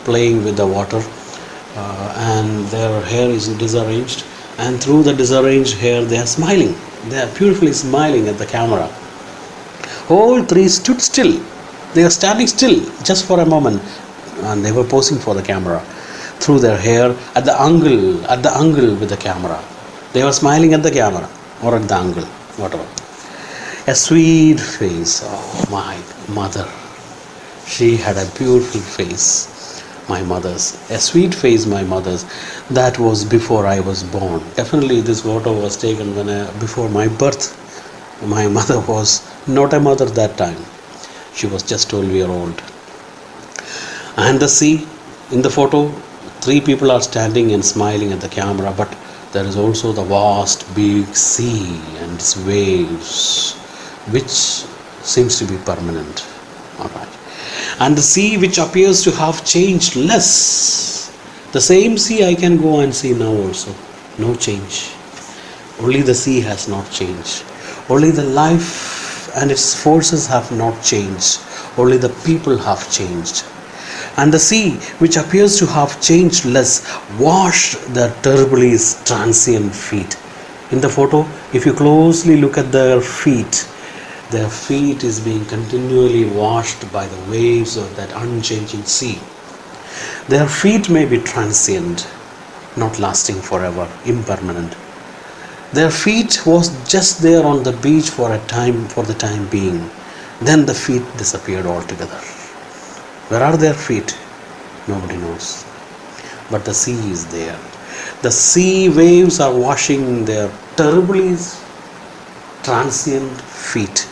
playing with the water, and their hair is disarranged, and through the disarranged hair they are smiling. They are beautifully smiling at the camera. All three stood still. They are standing still just for a moment, and they were posing for the camera through their hair at the angle with the camera. They were smiling at the camera or at the angle, whatever. A sweet face. Oh, my mother. She had a beautiful face. My mother's. A sweet face, my mother's. That was before I was born. Definitely, this photo was taken before my birth. My mother was not a mother that time. She was just 12-year old. And the sea in the photo, three people are standing and smiling at the camera, but there is also the vast big sea and its waves, which seems to be permanent. All right. And the sea which appears to have changed less. The same sea I can go and see now also. No change. Only the sea has not changed. Only the life and its forces have not changed. Only the people have changed. And the sea, which appears to have changed less, washed the terribly transient feet. In the photo, if you closely look at their feet is being continually washed by the waves of that unchanging sea. Their feet may be transient, not lasting forever, impermanent. Their feet was just there on the beach for the time being. Then the feet disappeared altogether. Where are their feet? Nobody knows. But the sea is there. The sea waves are washing their terribly transient feet.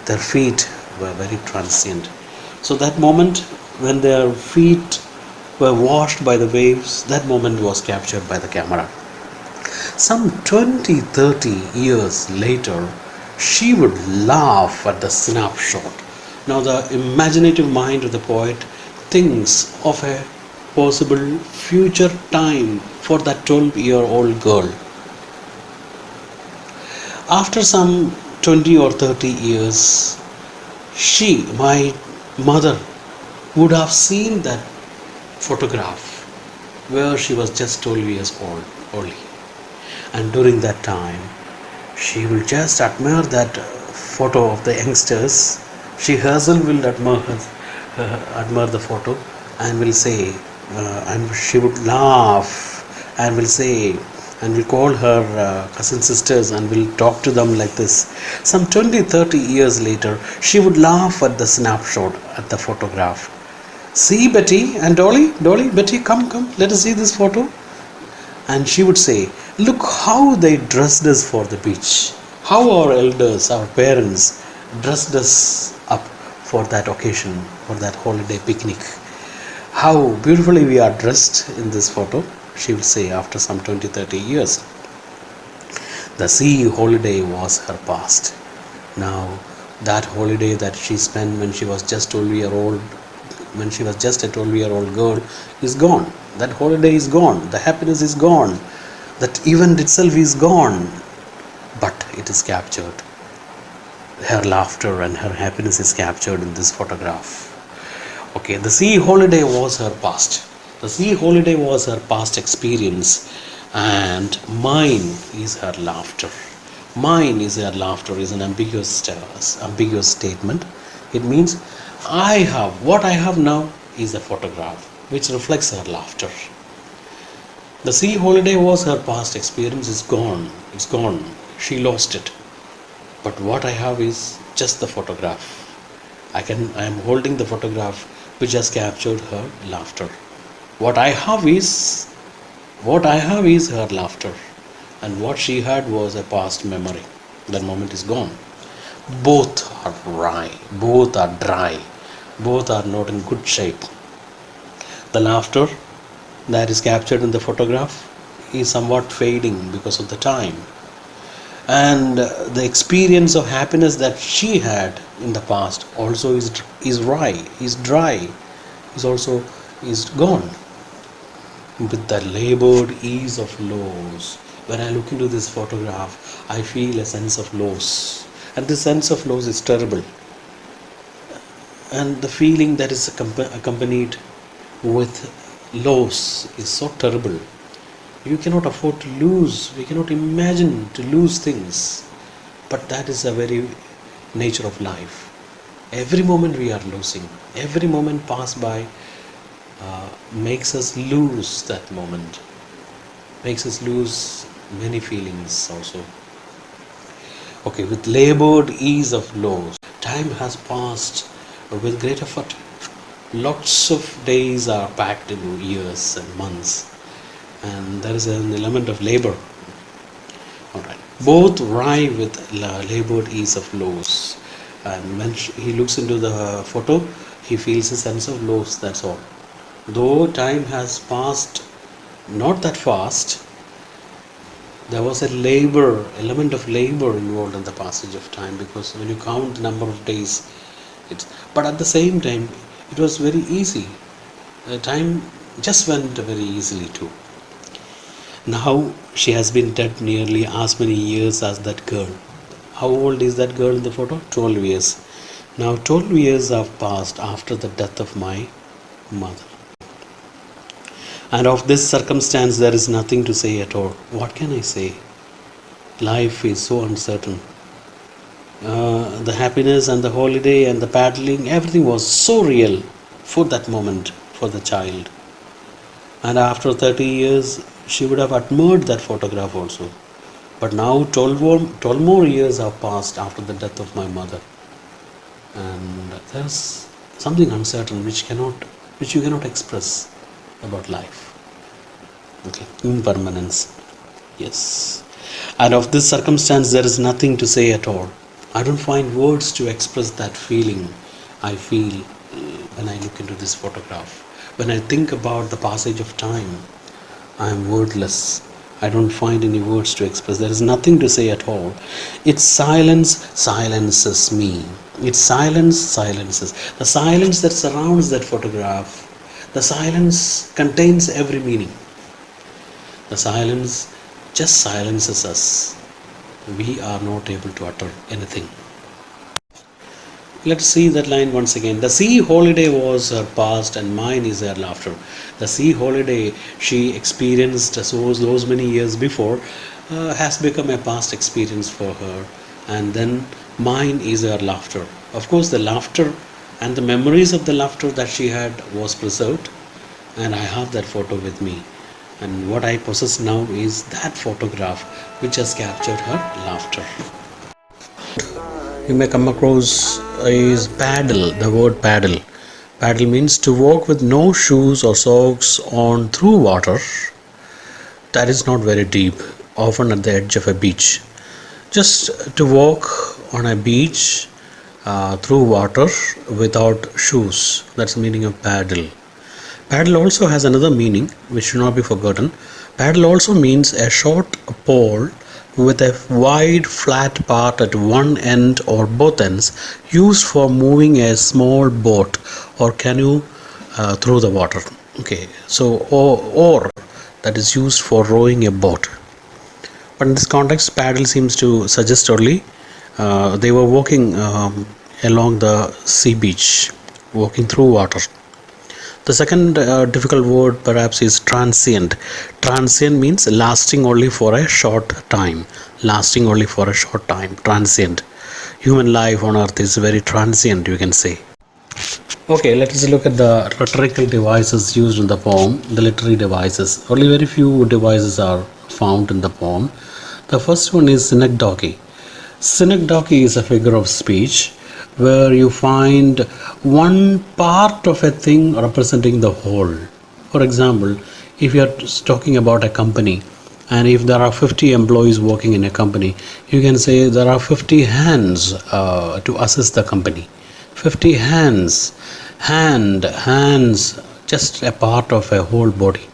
Their feet were very transient. So that moment when their feet were washed by the waves, that moment was captured by the camera. Some 20-30 years later, she would laugh at the snapshot. Now the imaginative mind of the poet thinks of a possible future time for that 12-year-old girl. After some 20 or 30 years, my mother, would have seen that photograph where she was just 12 years old only. And during that time, she will just admire that photo of the youngsters. She herself will admire the photo and will say, and she would laugh and will say, and will call her cousin sisters and will talk to them like this. Some 20-30 years later, she would laugh at the snapshot, at the photograph. See, Betty and Dolly, Betty, come, let us see this photo. And she would say, look how they dressed us for the beach. How our elders, our parents dressed us up for that occasion, for that holiday picnic. How beautifully we are dressed in this photo, she will say after some 20-30 years. The sea holiday was her past. Now that holiday that she spent when she was just 12-year-old, when she was just a 12-year-old girl, is gone. That holiday is gone. The happiness is gone. That event itself is gone. But it is captured. Her laughter and her happiness is captured in this photograph. Okay, the sea holiday was her past. The sea holiday was her past experience, and mine is her laughter. Mine is her laughter is an ambiguous statement. It means what I have now is a photograph which reflects her laughter. The sea holiday was her past experience. It's gone. It's gone. She lost it. But what I have is just the photograph. I am holding the photograph which has captured her laughter. What I have is her laughter, and what she had was a past memory. That moment is gone. Both are dry. Both are not in good shape. The laughter that is captured in the photograph is somewhat fading because of the time. And the experience of happiness that she had in the past also is dry, is gone. With the labored ease of loss, when I look into this photograph, I feel a sense of loss. And this sense of loss is terrible. And the feeling that is accompanied with loss is so terrible. You cannot afford to lose. We cannot imagine to lose things. But that is the very nature of life. Every moment we are losing. Every moment passed by makes us lose that moment. Makes us lose many feelings also. Okay, with labored ease of loss, time has passed with great effort. Lots of days are packed into years and months, and there is an element of labor. All right, both rhyme with labored ease of loss. And when he looks into the photo, he feels a sense of loss. That's all. Though time has passed not that fast, there was a element of labor involved in the passage of time, because when you count the number of days, but at the same time it was very easy. Time just went very easily too. Now she has been dead nearly as many years as that girl. How old is that girl in the photo? 12 years. Now 12 years have passed after the death of my mother. And of this circumstance there is nothing to say at all. What can I say? Life is so uncertain. The happiness and the holiday and the paddling, everything was so real for that moment, for the child. And after 30 years, she would have admired that photograph also. But now 12 more years have passed after the death of my mother. And there's something uncertain which you cannot express about life. Okay, impermanence. Yes. And of this circumstance, there is nothing to say at all. I don't find words to express that feeling I feel when I look into this photograph. When I think about the passage of time, I am wordless. I don't find any words to express. There is nothing to say at all. Its silence silences me. Its silence silences. The silence that surrounds that photograph, the silence contains every meaning. The silence just silences us. We are not able to utter anything. Let's see that line once again. The sea holiday was her past and mine is her laughter. The sea holiday she experienced those many years before has become a past experience for her, and then mine is her laughter. Of course, the laughter and the memories of the laughter that she had was preserved, and I have that photo with me. And what I possess now is that photograph which has captured her laughter. You may come across is paddle, the word paddle. Paddle means to walk with no shoes or socks on through water that is not very deep, often at the edge of a beach. Just to walk on a beach through water without shoes. That's the meaning of paddle. Paddle also has another meaning which should not be forgotten. Paddle also means a short pole with a wide flat part at one end or both ends, used for moving a small boat or canoe through the water. Okay, so or that is used for rowing a boat. But in this context, paddle seems to suggest only they were walking along the sea beach, walking through water. The second difficult word perhaps is transient. Transient means lasting only for a short time. Lasting only for a short time. Transient. Human life on earth is very transient, you can say. Okay, let us look at the rhetorical devices used in the poem, the literary devices. Only very few devices are found in the poem. The first one is synecdoche. Synecdoche is a figure of speech where you find one part of a thing representing the whole. For example, if you are talking about a company, and if there are 50 employees working in a company, you can say there are 50 hands to assist the company. 50 hands, hands, just a part of a whole body.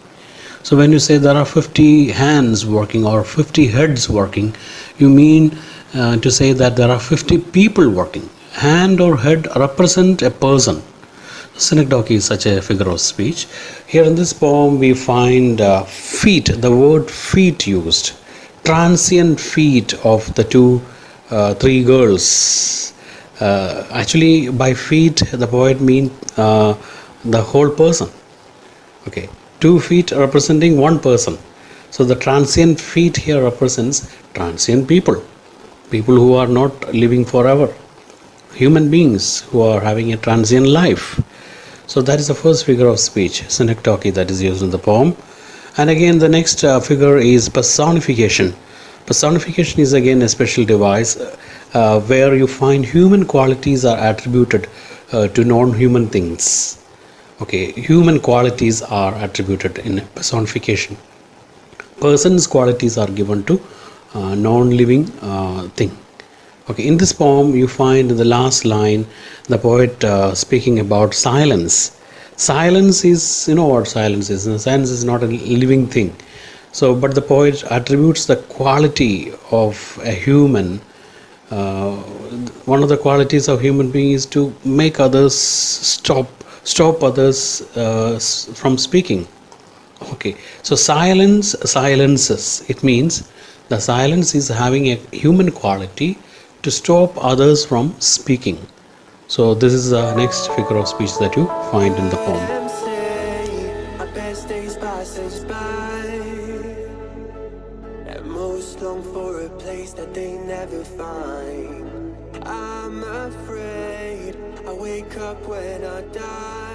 So when you say there are 50 hands working or 50 heads working, you mean to say that there are 50 people working. Hand or head represent a person. Synecdoche is such a figure of speech. Here in this poem we find feet, the word feet used. Transient feet of the three girls. Actually by feet the poet means the whole person. Okay, 2 feet representing one person. So the transient feet here represents transient people, people who are not living forever, human beings who are having a transient life. So that is the first figure of speech, synecdoche, that is used in the poem. And again, the next figure is personification. Personification is again a special device where you find human qualities are attributed to non-human things. Okay, human qualities are attributed in personification. Person's qualities are given to non-living thing. Okay, in this poem you find in the last line the poet speaking about silence. Silence is, you know what silence is. Silence is not a living thing. So, but the poet attributes the quality of a human. Uh, One of the qualities of human being is to make others stop others from speaking. Okay, so silence silences. It means the silence is having a human quality to stop others from speaking. So this is the next figure of speech that you find in the poem. Our best days passes by, and most long for a place that they never find. I'm afraid I wake up when I die.